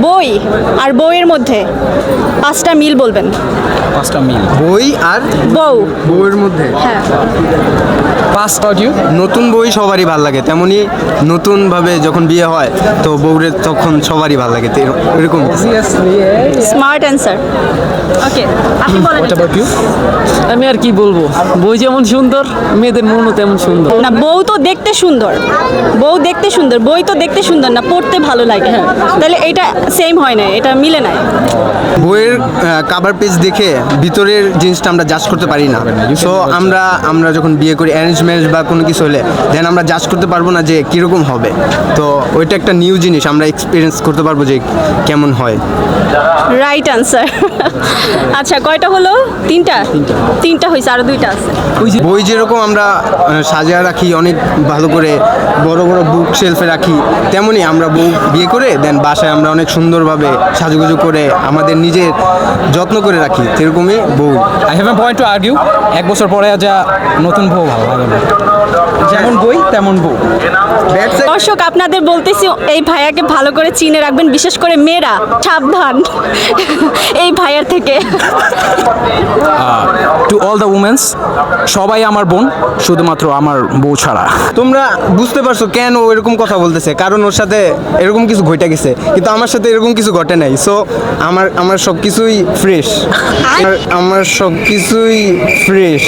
বই আর বইয়ের মধ্যে 5টা মিল বলবেন। 5টা মিল। বই আর বউ। বইয়ের মধ্যে হ্যাঁ, 5 ইউ। নতুন বই সবারই ভাল লাগে, তেমনি নতুনভাবে যখন বিয়ে হয় তো বউরে তখন সবারই ভাল লাগে, তো এরকম। Smart answer. ওকে, আপনি বলেন। What about you? আমি আর কি বলবো, বই যেমন সুন্দর মেয়েদের মনও তেমন সুন্দর। না, বউ তো দেখতে সুন্দর, বউ দেখতে সুন্দর, বই তো দেখতে সুন্দর না, পড়তে ভালো লাগে। তাহলে এটা সেম হয় না, এটা মিলে না। বইয়ের কাভার পেজ দেখে ভিতরের জিনিসটা আমরা জাজ করতে পারি না। সো আমরা যখন বিয়ে করি, অ্যারেঞ্জ ম্যারেজ বা কোনো কিছু হলে দেন আমরা জাজ করতে পারবো না যে কীরকম হবে। তো ওইটা একটা নিউ জিনিস, আমরা এক্সপিরিয়েন্স করতে পারবো যে কেমন হয়। Right answer. আচ্ছা, কয়টা হলো? তিনটা হয়েছে, আরো 2টা আছে। বই যেরকম আমরা সাজিয়ে রাখি অনেক ভালো করে, বড় বড় বুক শেলফে রাখি, তেমনি আমরা বউ বিয়ে করে দেন বাসায় আমরা অনেক সুন্দরভাবে সাজুগুজু করে আমাদের নিজের যত্ন করে রাখি, সেরকমই বউ। I have a point two argue. 1 বছর পরে যা নতুন বউ ভালো লাগে না, যেমন বই তেমন বউ। দর্শক, আপনাদের বলতেছি এই ভাইয়াকে ভালো করে চিনে রাখবেন, বিশেষ করে মেয়েরা সাবধান এই ভাইয়ার থেকে। টু অল দ্য উমেন্স, সবাই আমার বোন, শুধুমাত্র আমার বউ ছাড়া। তোমরা বুঝতে পারছো কেন ও এরকম কথা বলতেছে, কারণ ওর সাথে এরকম কিছু ঘটে গেছে, কিন্তু আমার সাথে এরকম কিছু ঘটে নাই। সো আমার সব কিছুই ফ্রেশ, আমার সব কিছুই ফ্রেশ।